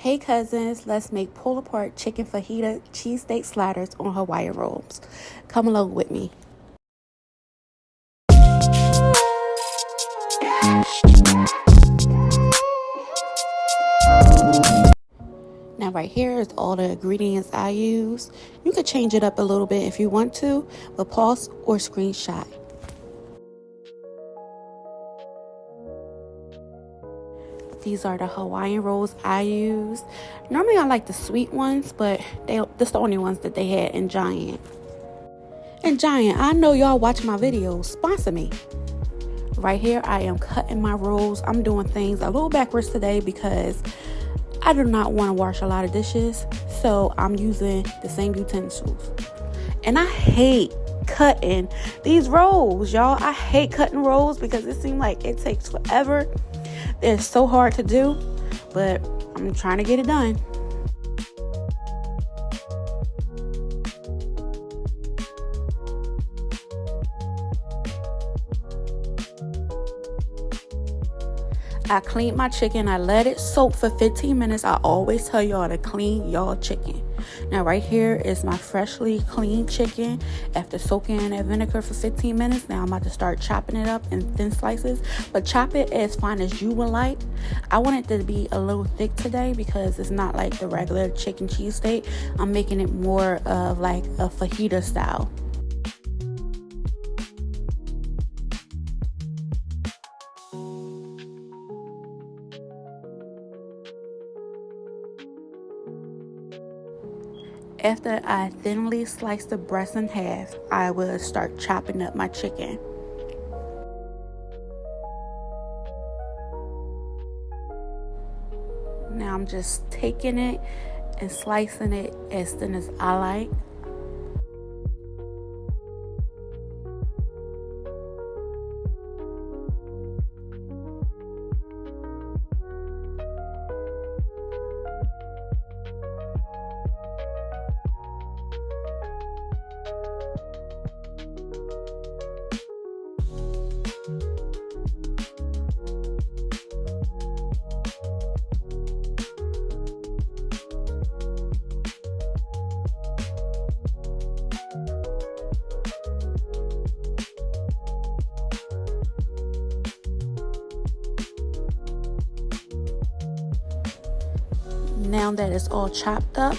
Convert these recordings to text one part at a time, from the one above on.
Hey cousins, let's make pull apart chicken fajita cheesesteak sliders on Hawaiian rolls. Come along with me. Now right here is all the ingredients I use. You could change it up a little bit if you want to, but pause or screenshot. These are the Hawaiian rolls I use. Normally I like the sweet ones, but that's the only ones that they had in Giant. And Giant, I know y'all watch my videos. Sponsor me. Right here, I am cutting my rolls. I'm doing things a little backwards today because I do not want to wash a lot of dishes. So I'm using the same utensils. And I hate cutting these rolls, y'all. I hate cutting rolls because it seems like it takes forever. They're so hard to do, but I'm trying to get it done. I cleaned my chicken. I let it soak for 15 minutes. I always tell y'all to clean y'all chicken. Now right here is my freshly cleaned chicken after soaking in that vinegar for 15 minutes. Now I'm about to start chopping it up in thin slices, but chop it as fine as you would like. I want it to be a little thick today because it's not like the regular chicken cheesesteak. I'm making it more of like a fajita style. After I thinly slice the breast in half, I will start chopping up my chicken. Now I'm just taking it and slicing it as thin as I like. Now that it's all chopped up,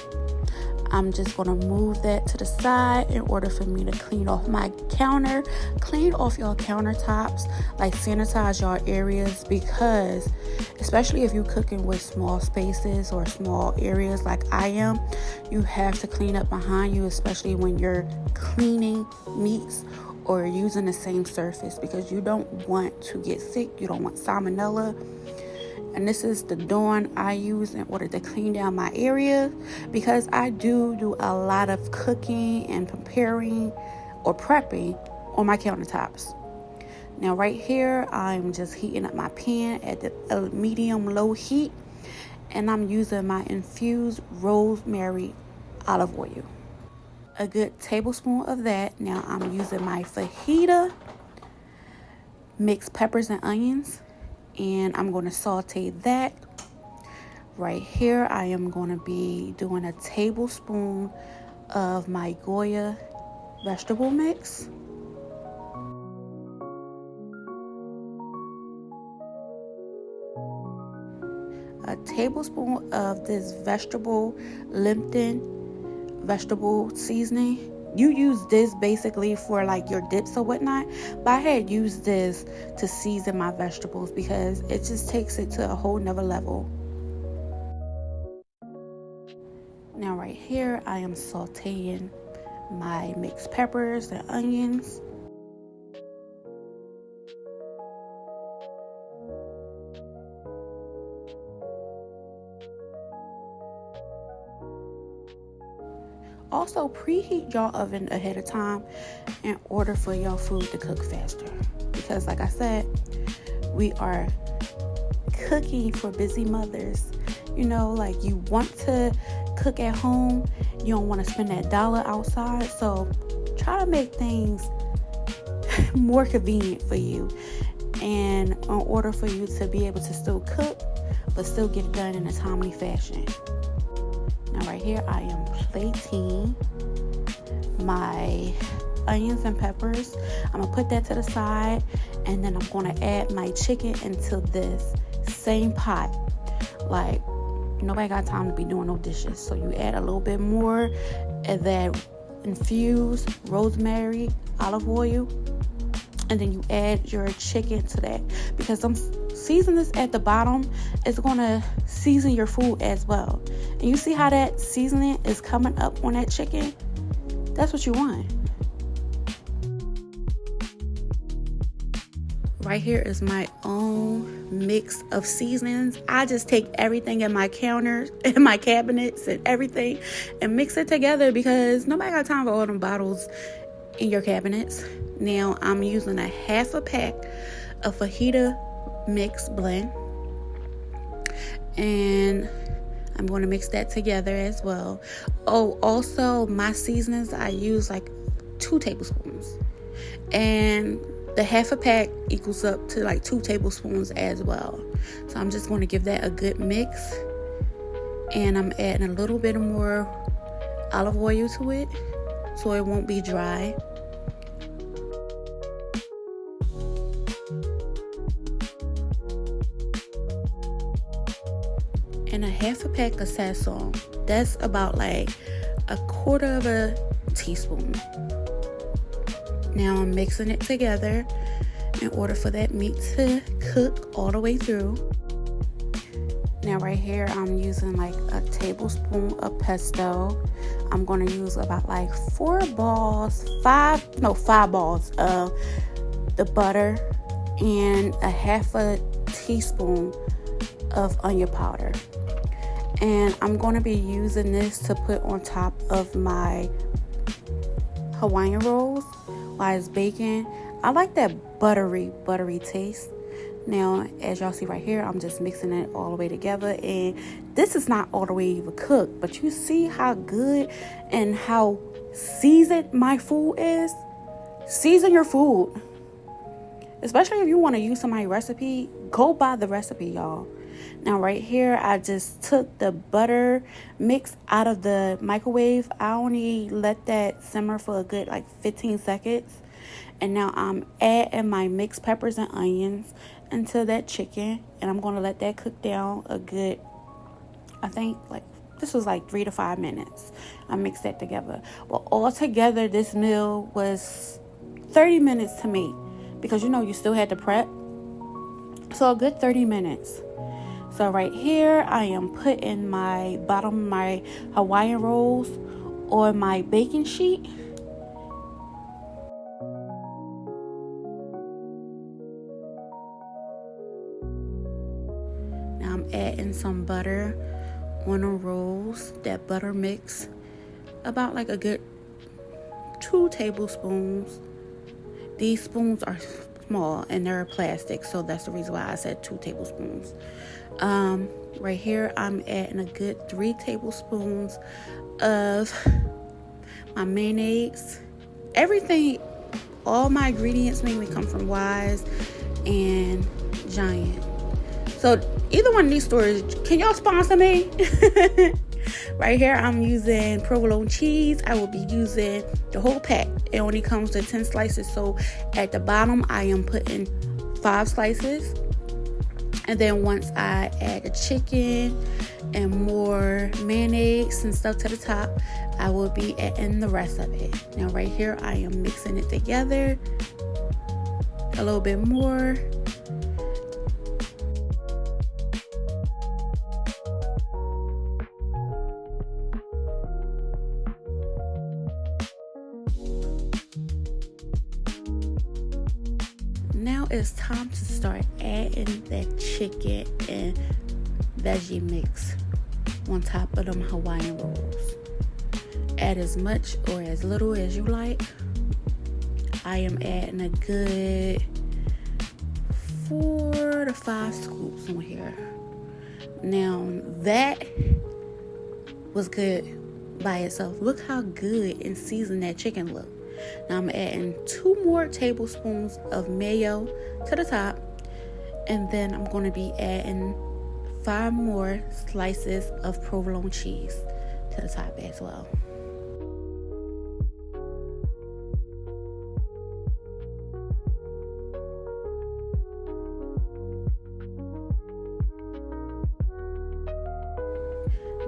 I'm just going to move that to the side in order for me to clean off my counter. Clean off your countertops, like sanitize your areas, because especially if you're cooking with small spaces or small areas like I am, you have to clean up behind you, especially when you're cleaning meats or using the same surface, because you don't want to get sick. You don't want salmonella. And this is the Dawn I use in order to clean down my area, because I do a lot of cooking and preparing or prepping on my countertops. Now right here, I'm just heating up my pan at the medium-low heat, and I'm using my infused rosemary olive oil. A good tablespoon of that. Now I'm using my fajita, mixed peppers and onions, and I'm going to saute that. Right here, I am going to be doing a tablespoon of my Goya vegetable mix. A tablespoon of this vegetable Lempting vegetable seasoning. You use this basically for like your dips or whatnot, but I had used this to season my vegetables because it just takes it to a whole nother level. Now right here, I am sauteing my mixed peppers and onions. Also, preheat your oven ahead of time in order for your food to cook faster. Because like I said, we are cooking for busy mothers. You know, like you want to cook at home. You don't want to spend that dollar outside. So try to make things more convenient for you. And in order for you to be able to still cook, but still get it done in a timely fashion. Now right here I am plating my onions and peppers. I'm gonna put that to the side, and then I'm gonna add my chicken into this same pot. Like, nobody got time to be doing no dishes, so you add a little bit more of that infused rosemary olive oil, and then you add your chicken to that, because some seasonings at the bottom is gonna season your food as well. And you see how that seasoning is coming up on that chicken? That's what you want. Right here is my own mix of seasonings. I just take everything in my counters, in my cabinets and everything, and mix it together, because nobody got time for all them bottles in your cabinets. Now I'm using a half a pack of Fajita mix blend, and I'm going to mix that together as well. Oh, also my seasonings, I use like 2 tablespoons, and the half a pack equals up to like 2 tablespoons as well. So I'm just going to give that a good mix, and I'm adding a little bit more olive oil to it so it won't be dry. And a half a pack of sazon. That's about like a quarter of a teaspoon. Now I'm mixing it together in order for that meat to cook all the way through. Now right here I'm using like a tablespoon of pesto. I'm going to use about like 5 balls of the butter, and a half a teaspoon of onion powder. And I'm going to be using this to put on top of my Hawaiian rolls while it's baking. I like that buttery taste. Now, as y'all see right here, I'm just mixing it all the way together, and this is not all the way even cooked, but you see how good and how seasoned my food is. Season your food, especially if you want to use somebody's recipe. Go by the recipe, y'all. Now right here I just took the butter mix out of the microwave. I only let that simmer for a good like 15 seconds. And now I'm adding my mixed peppers and onions into that chicken, and I'm going to let that cook down a good, I think like this was like 3 to 5 minutes. I mixed that together. Well, all together this meal was 30 minutes to make, because you still had to prep. So a good 30 minutes. So right here I am putting my bottom of my Hawaiian rolls on my baking sheet. Now I'm adding some butter on the rolls, that butter mix, about like a good 2 tablespoons. These spoons are small and they're plastic, so that's the reason why I said 2 tablespoons. Right here I'm adding a good 3 tablespoons of my mayonnaise. Everything, all my ingredients mainly come from Wise and Giant. So either one of these stores, can y'all sponsor me? Right here I'm using provolone cheese. I will be using the whole pack. It only comes to 10 slices, so at the bottom I am putting 5 slices. And then once I add the chicken and more mayonnaise and stuff to the top, I will be adding the rest of it. Now right here I am mixing it together a little bit more. Now it's time to start adding that chicken and veggie mix on top of them Hawaiian rolls. Add as much or as little as you like. I am adding a good 4 to 5 scoops on here. Now that was good by itself. Look how good and seasoned that chicken looked. Now I'm adding 2 more tablespoons of mayo to the top, and then I'm going to be adding 5 more slices of provolone cheese to the top as well.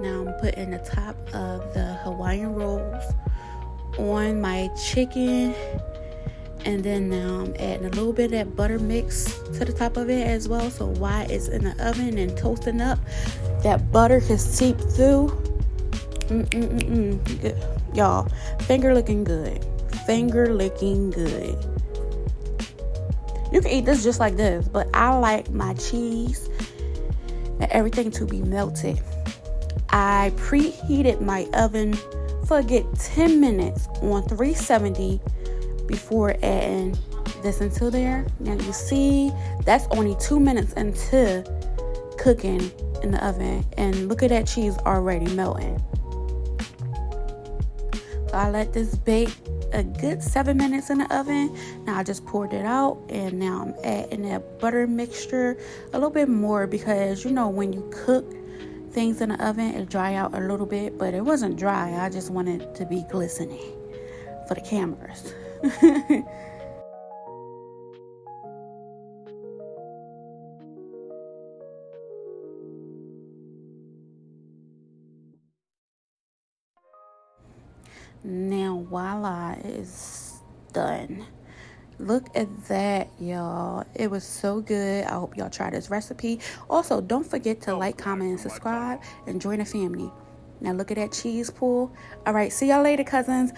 Now I'm putting the top of the Hawaiian rolls on my chicken, and then now I'm adding a little bit of that butter mix to the top of it as well, so while it's in the oven and toasting up, that butter can seep through. Good. Y'all, finger licking good. You can eat this just like this, but I like my cheese and everything to be melted. I preheated my oven for a good 10 minutes on 370 before adding this into there. Now you see, that's only 2 minutes into cooking in the oven, and look at that cheese already melting. So I let this bake a good 7 minutes in the oven. Now I just poured it out, and now I'm adding that butter mixture a little bit more, because you know when you cook things in the oven, it dry out a little bit, but it wasn't dry. I just wanted it to be glistening for the cameras. Now voila, it's done. Look at that, y'all. It was so good. I hope y'all try this recipe. Also, don't forget to like, comment, and subscribe, and join the family. Now look at that cheese pool. All right, see y'all later, cousins.